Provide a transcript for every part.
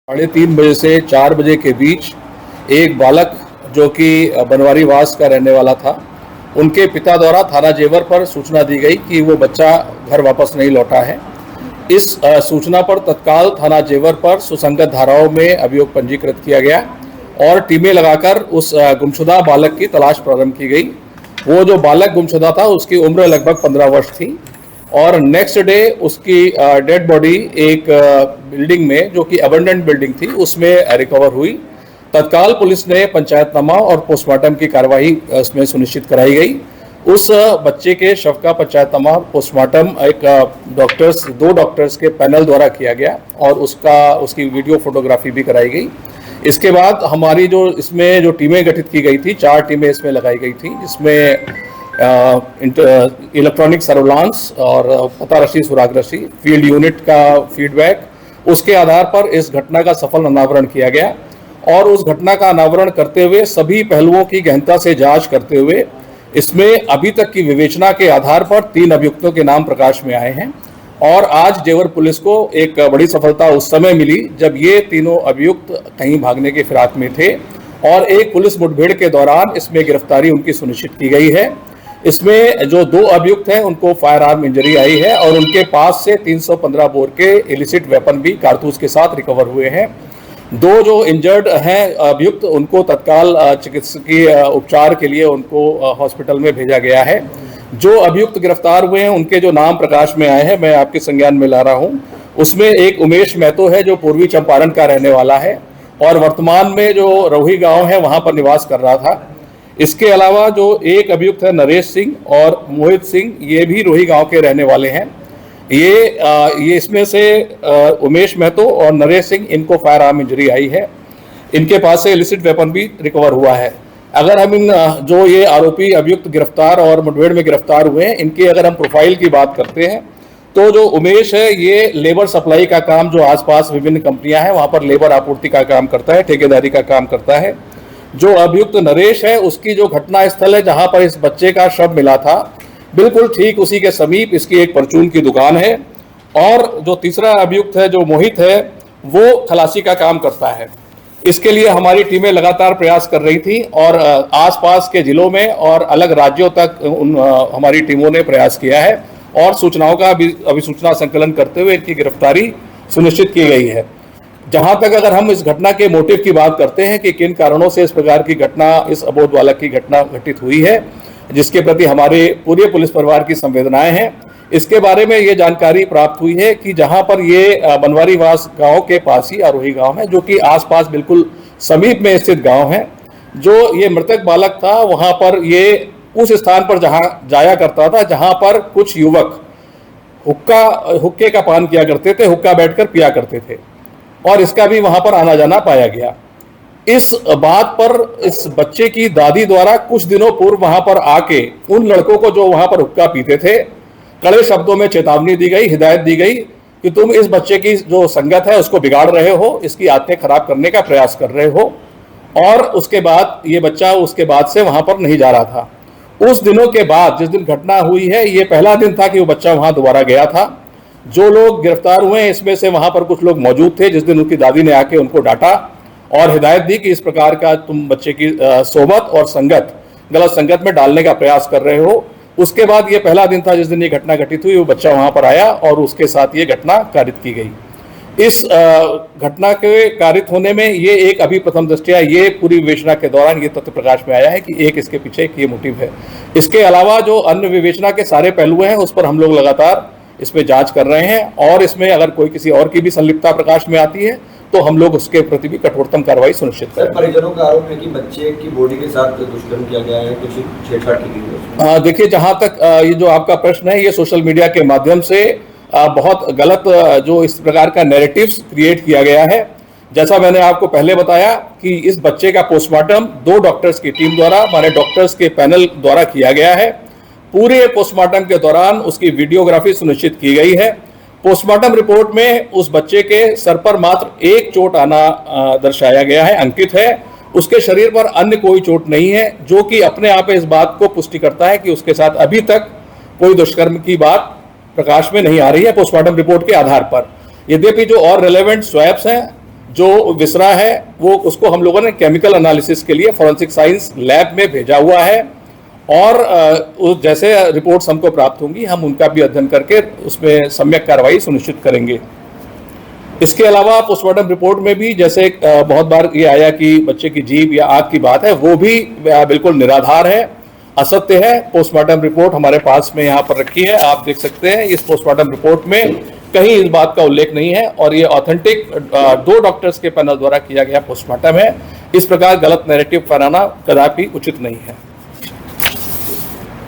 3:30 से 4 बजे के बीच एक बालक जो कि बनवारीवास का रहने वाला था, उनके पिता द्वारा थाना जेवर पर सूचना दी गई कि वो बच्चा घर वापस नहीं लौटा है। इस सूचना पर तत्काल थाना जेवर पर सुसंगत धाराओं में अभियोग पंजीकृत किया गया और टीमें लगाकर उस गुमशुदा बालक की तलाश प्रारंभ की गई। वो जो बालक गुमशुदा था उसकी उम्र लगभग 15 वर्ष थी और नेक्स्ट डे उसकी डेड बॉडी एक बिल्डिंग में, जो कि अबंडेंट बिल्डिंग थी, उसमें रिकवर हुई। तत्काल पुलिस ने पंचायतनामा और पोस्टमार्टम की कार्रवाई इसमें सुनिश्चित कराई गई। उस बच्चे के शव का पंचायतनामा पोस्टमार्टम दो डॉक्टर्स के पैनल द्वारा किया गया और उसकी वीडियो फोटोग्राफी भी कराई गई। इसके बाद हमारी इसमें जो टीमें गठित की गई थी, 4 टीमें इसमें लगाई गई थी, जिसमें इलेक्ट्रॉनिक सर्विलांस और पता रशी सुराग रशी फील्ड यूनिट का फीडबैक, उसके आधार पर इस घटना का सफल अनावरण किया गया और उस घटना का अनावरण करते हुए सभी पहलुओं की गहनता से जांच करते हुए इसमें अभी तक की विवेचना के आधार पर 3 अभियुक्तों के नाम प्रकाश में आए हैं। और आज जेवर पुलिस को एक बड़ी सफलता उस समय मिली जब ये तीनों अभियुक्त कहीं भागने के फिराक में थे और एक पुलिस मुठभेड़ के दौरान इसमें गिरफ्तारी उनकी सुनिश्चित की गई है। इसमें जो 2 अभियुक्त हैं उनको फायर आर्म इंजरी आई है और उनके पास से 315 बोर के इलिसिट वेपन भी कारतूस के साथ रिकवर हुए हैं। 2 जो इंजर्ड हैं अभियुक्त, उनको तत्काल चिकित्सकीय उपचार के लिए उनको हॉस्पिटल में भेजा गया है। जो अभियुक्त गिरफ्तार हुए हैं उनके जो नाम प्रकाश में आए हैं, मैं आपके संज्ञान में ला रहा हूं। उसमें एक उमेश महतो है जो पूर्वी चंपारण का रहने वाला है और वर्तमान में जो रोही गांव है वहां पर निवास कर रहा था। इसके अलावा जो एक अभियुक्त है नरेश सिंह और मोहित सिंह, ये भी रोही गांव के रहने वाले हैं। ये इसमें से उमेश महतो और नरेश सिंह, इनको फायर आर्म इंजरी आई है। इनके पास से इलिसिट वेपन भी रिकवर हुआ है। अगर हम इन जो ये आरोपी अभियुक्त गिरफ्तार और मुठभेड़ में गिरफ्तार हुए हैं, इनकी अगर हम प्रोफाइल की बात करते हैं तो जो उमेश है ये लेबर सप्लाई का काम, जो आसपास विभिन्न कंपनियां हैं वहां पर लेबर आपूर्ति का काम करता है, ठेकेदारी का काम करता है। जो अभियुक्त नरेश है उसकी जो घटना स्थल है जहां पर इस बच्चे का शव मिला था, बिल्कुल ठीक उसी के समीप इसकी एक परचून की दुकान है। और जो तीसरा अभियुक्त है जो मोहित है, वो खलासी का काम करता है। इसके लिए हमारी टीमें लगातार प्रयास कर रही थी और आसपास के जिलों में और अलग राज्यों तक हमारी टीमों ने प्रयास किया है और सूचनाओं का अभिसूचना संकलन करते हुए इनकी गिरफ्तारी सुनिश्चित की गई है। जहां तक अगर हम इस घटना के मोटिव की बात करते हैं कि किन कारणों से इस प्रकार की घटना, इस अबोध बालक की घटना घटित हुई है, जिसके प्रति हमारे पूरे पुलिस परिवार की संवेदनाएं हैं, इसके बारे में ये जानकारी प्राप्त हुई है कि जहां पर ये बनवारीवास गांव के पास ही आरोही गांव है, जो कि आसपास बिल्कुल समीप में स्थित गांव है। जो ये मृतक बालक था वहां पर ये उस स्थान पर जहां जाया करता था जहां पर कुछ युवक हुक्के का पान किया करते थे, हुक्का बैठकर पिया करते थे और इसका भी वहां पर आना जाना पाया गया। इस बात पर इस बच्चे की दादी द्वारा कुछ दिनों पूर्व वहां पर आके उन लड़कों को जो वहां पर हुक्का पीते थे, कड़े शब्दों में चेतावनी दी गई, हिदायत दी गई कि तुम इस बच्चे की जो संगत है उसको बिगाड़ रहे हो, इसकी आदतें खराब करने का प्रयास कर रहे हो। और उसके बाद ये बच्चा उसके बाद से वहां पर नहीं जा रहा था। उस दिनों के बाद जिस दिन घटना हुई है, ये पहला दिन था कि वो बच्चा वहां दोबारा गया था। जो लोग गिरफ्तार हुए हैं इसमें से वहां पर कुछ लोग मौजूद थे जिस दिन उनकी दादी ने आके उनको डांटा और हिदायत दी कि इस प्रकार का तुम बच्चे की सोबत और संगत, गलत संगत में डालने का प्रयास कर रहे हो। उसके बाद ये पहला दिन था जिस दिन ये घटना घटित हुई, वो बच्चा वहां पर आया और उसके साथ ये घटना कारित की गई। इस घटना के कारित होने में ये एक अभी प्रथम दृष्टया ये पूरी विवेचना के दौरान ये तथ्य प्रकाश में आया है कि एक इसके पीछे एक ये मोटिव है। इसके अलावा जो अन्य विवेचना के सारे पहलू हैं उस पर हम लोग लगातार इसमें जांच कर रहे हैं और इसमें अगर कोई किसी और की भी संलिप्तता प्रकाश में आती है तो हम लोग उसके प्रति भी कठोरतम कार्रवाई सुनिश्चित करें। परिजनों का आरोप है कि बच्चे की बॉडी के साथ दुष्कर्म किया गया है, कुछ छेड़छाड़ की गई है। देखिए, जहां तक ये जो आपका प्रश्न है, ये सोशल मीडिया के माध्यम से बहुत गलत जो इस प्रकार का नैरेटिव्स क्रिएट किया गया है। जैसा मैंने आपको पहले बताया कि इस बच्चे का पोस्टमार्टम 2 डॉक्टर्स की टीम द्वारा, हमारे डॉक्टर्स के पैनल द्वारा किया गया है। पूरे पोस्टमार्टम के दौरान उसकी वीडियोग्राफी सुनिश्चित की गई है। पोस्टमार्टम रिपोर्ट में उस बच्चे के सर पर मात्र एक चोट आना दर्शाया गया है, अंकित है। उसके शरीर पर अन्य कोई चोट नहीं है, जो कि अपने आप इस बात को पुष्टि करता है कि उसके साथ अभी तक कोई दुष्कर्म की बात प्रकाश में नहीं आ रही है पोस्टमार्टम रिपोर्ट के आधार पर। यद्यपि जो और रेलेवेंट स्वैब्स हैं जो विसरा है वो उसको हम लोगों ने केमिकल एनालिसिस के लिए फॉरेंसिक साइंस लैब में भेजा हुआ है और जैसे रिपोर्ट्स हमको प्राप्त होंगी हम उनका भी अध्ययन करके उसमें सम्यक कार्रवाई सुनिश्चित करेंगे। इसके अलावा पोस्टमार्टम रिपोर्ट में भी जैसे बहुत बार ये आया कि बच्चे की जीभ या आंख की बात है, वो भी बिल्कुल निराधार है, असत्य है। पोस्टमार्टम रिपोर्ट हमारे पास में यहाँ पर रखी है, आप देख सकते हैं। इस पोस्टमार्टम रिपोर्ट में कहीं इस बात का उल्लेख नहीं है और ये ऑथेंटिक 2 डॉक्टर्स के पैनल द्वारा किया गया पोस्टमार्टम है। इस प्रकार गलत नैरेटिव फैलाना कदापि उचित नहीं है।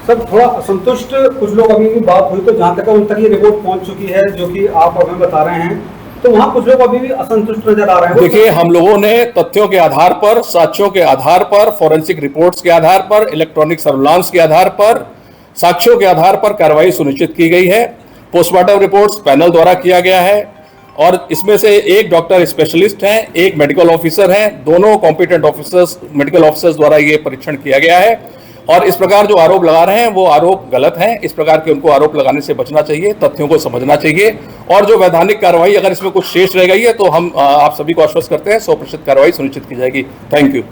सर थोड़ा असंतुष्ट कुछ लोग अभी भी बात हुई, तो जहाँ तक उन तक ये रिपोर्ट पहुंच चुकी है जो कि आप हमें बता रहे हैं, तो वहाँ कुछ लोग अभी भी असंतुष्ट नजर आ रहे हैं। देखिए, हम लोगों ने तथ्यों के आधार पर, साक्ष्यों के आधार पर, फॉरेंसिक रिपोर्ट्स के आधार पर, इलेक्ट्रॉनिक सर्विलांस के आधार पर, साक्ष्यों के आधार पर कार्रवाई सुनिश्चित की गई है। पोस्टमार्टम रिपोर्ट्स पैनल द्वारा किया गया है और इसमें से एक डॉक्टर स्पेशलिस्ट हैं, एक मेडिकल ऑफिसर हैं, दोनों कॉम्पिटेंट ऑफिसर्स, मेडिकल ऑफिसर्स द्वारा ये परीक्षण किया गया है। और इस प्रकार जो आरोप लगा रहे हैं वो आरोप गलत हैं। इस प्रकार के उनको आरोप लगाने से बचना चाहिए, तथ्यों को समझना चाहिए और जो वैधानिक कार्रवाई अगर इसमें कुछ शेष रह गई है तो हम आप सभी को आश्वस्त करते हैं 100% कार्रवाई सुनिश्चित की जाएगी। Thank you.